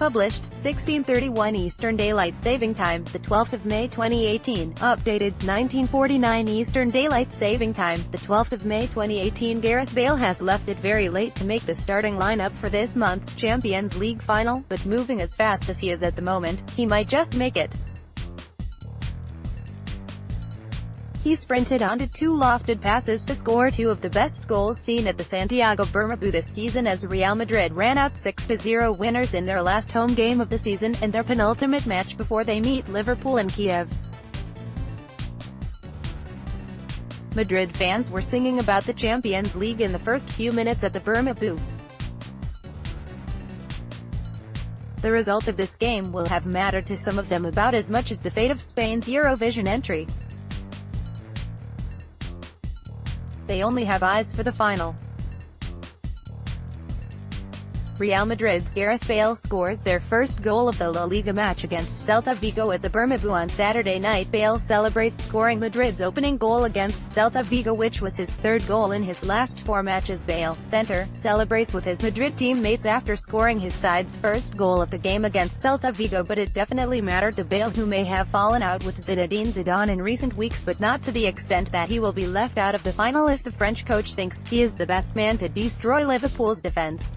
Published, 1631 Eastern Daylight Saving Time, the 12th of May 2018. Updated, 1949 Eastern Daylight Saving Time, the 12th of May 2018. Gareth Bale has left it very late to make the starting lineup for this month's Champions League final, but moving as fast as he is at the moment, he might just make it. He sprinted onto two lofted passes to score two of the best goals seen at the Santiago Bernabeu this season as Real Madrid ran out 6-0 winners in their last home game of the season, and their penultimate match before they meet Liverpool in Kiev. Madrid fans were singing about the Champions League in the first few minutes at the Bernabeu. The result of this game will have mattered to some of them about as much as the fate of Spain's Eurovision entry. They only have eyes for the final. Real Madrid's Gareth Bale scores their first goal of the La Liga match against Celta Vigo at the Bernabeu on Saturday night. Bale celebrates scoring Madrid's opening goal against Celta Vigo, which was his third goal in his last 4 matches. Bale, centre, celebrates with his Madrid teammates after scoring his side's first goal of the game against Celta Vigo, but it definitely mattered to Bale, who may have fallen out with Zinedine Zidane in recent weeks, but not to the extent that he will be left out of the final if the French coach thinks he is the best man to destroy Liverpool's defence.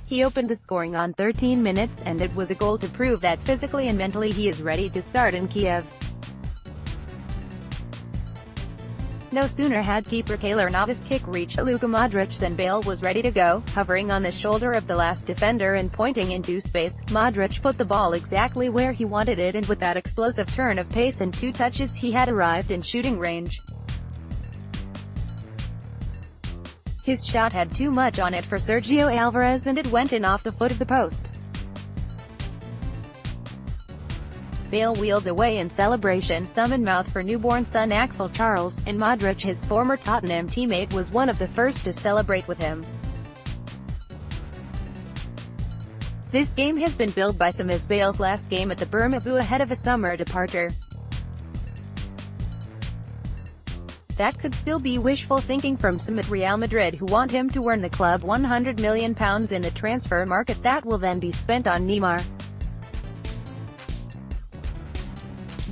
He opened the scoring on 13 minutes, and it was a goal to prove that physically and mentally he is ready to start in Kiev. No sooner had keeper Keylor Navas's kick reached Luka Modric than Bale was ready to go, hovering on the shoulder of the last defender and pointing into space. Modric put the ball exactly where he wanted it, and with that explosive turn of pace and 2 touches he had arrived in shooting range. His shot had too much on it for Sergio Alvarez, and it went in off the foot of the post. Bale wheeled away in celebration, thumb in mouth for newborn son Axel Charles, and Modric, his former Tottenham teammate, was one of the first to celebrate with him. This game has been billed by some as Bale's last game at the Bernabeu ahead of a summer departure. That could still be wishful thinking from some at Real Madrid, who want him to earn the club £100 million in the transfer market that will then be spent on Neymar.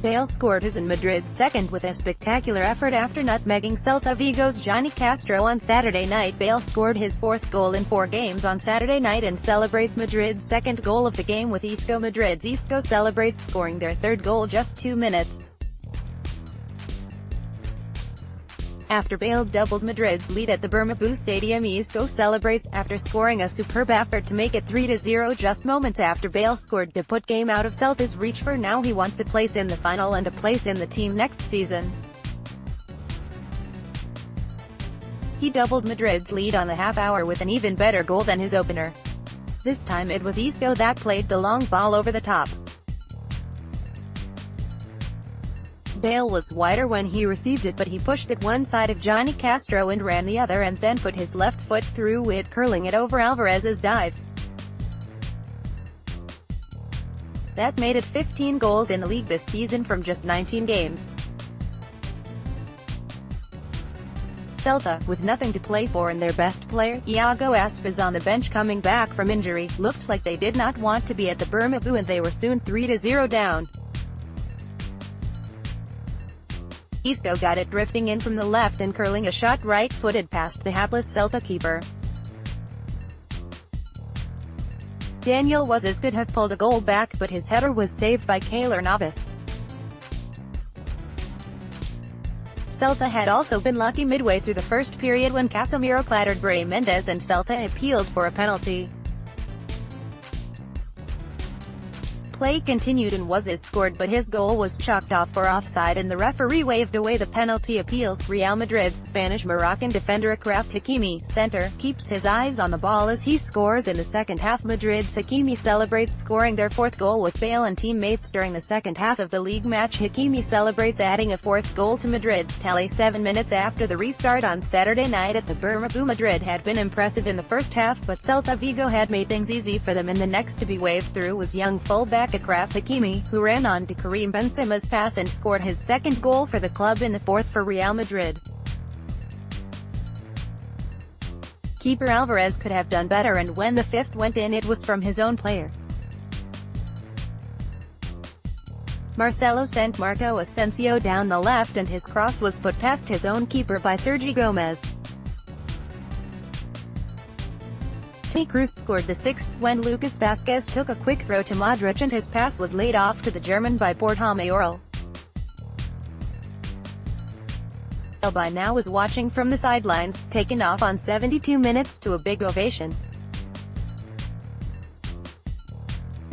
Bale scored his and Madrid's second with a spectacular effort after nutmegging Celta Vigo's Johnny Castro on Saturday night. Bale scored his 4th goal in 4 games on Saturday night and celebrates Madrid's 2nd goal of the game with Isco. Madrid's Isco celebrates scoring their 3rd goal just 2 minutes after Bale doubled Madrid's lead at the Bernabeu Stadium. Isco celebrates after scoring a superb effort to make it 3-0 just moments after Bale scored to put game out of Celta's reach. For now, he wants a place in the final and a place in the team next season. He doubled Madrid's lead on the half hour with an even better goal than his opener. This time it was Isco that played the long ball over the top. Bale was wider when he received it, but he pushed it one side of Johnny Castro and ran the other, and then put his left foot through it, curling it over Alvarez's dive. That made it 15 goals in the league this season from just 19 games. Celta, with nothing to play for and their best player, Iago Aspas, on the bench coming back from injury, looked like they did not want to be at the Bernabeu, and they were soon 3-0 down. Isco got it drifting in from the left and curling a shot right-footed past the hapless Celta keeper. Daniel Wazas could have pulled a goal back, but his header was saved by Keylor Navas. Celta had also been lucky midway through the first period when Casemiro clattered Bray Mendes and Celta appealed for a penalty. Play continued and Wazas scored, but his goal was chalked off for offside and the referee waved away the penalty appeals. Real Madrid's Spanish-Moroccan defender Achraf Hakimi, centre, keeps his eyes on the ball as he scores in the second half. Madrid's Hakimi celebrates scoring their 4th goal with Bale and teammates during the second half of the league match. Hakimi celebrates adding a 4th goal to Madrid's tally 7 minutes after the restart on Saturday night at the Bernabeu. Madrid had been impressive in the first half, but Celta Vigo had made things easy for them, and the next to be waved through was young fullback Achraf Hakimi, who ran on to Karim Benzema's pass and scored his 2nd goal for the club in the 4th for Real Madrid. Keeper Alvarez could have done better, and when the fifth went in it was from his own player. Marcelo sent Marco Asensio down the left and his cross was put past his own keeper by Sergi Gomez. Toni Kroos scored the sixth, when Lucas Vázquez took a quick throw to Modric and his pass was laid off to the German by Borja Mayoral. By now was watching from the sidelines, taken off on 72 minutes to a big ovation.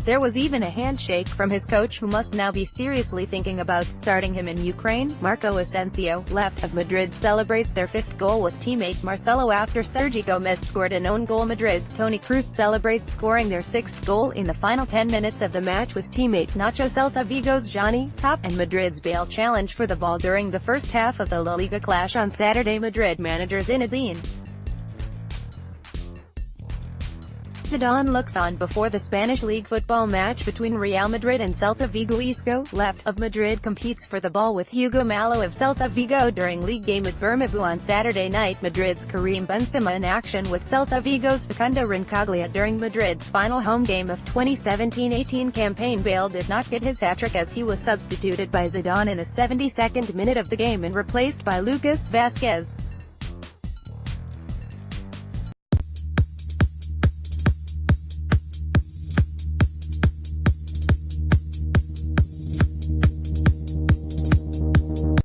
There was even a handshake from his coach, who must now be seriously thinking about starting him in Ukraine. Marco Asensio, left of Madrid, celebrates their fifth goal with teammate Marcelo after Sergi Gomez scored an own goal. Madrid's Toni Kroos celebrates scoring their sixth goal in the final 10 minutes of the match with teammate Nacho. Celta Vigo's Johnny Top and Madrid's Bale challenge for the ball during the first half of the La Liga clash on Saturday. Madrid manager Zinedine Zidane looks on before the Spanish league football match between Real Madrid and Celta Vigo. Isco, left of Madrid, competes for the ball with Hugo Malo of Celta Vigo during league game at Bernabeu on Saturday night. Madrid's Karim Benzema in action with Celta Vigo's Facundo Roncaglia during Madrid's final home game of 2017-18 campaign. Bale did not get his hat-trick as he was substituted by Zidane in the 72nd minute of the game and replaced by Lucas Vázquez.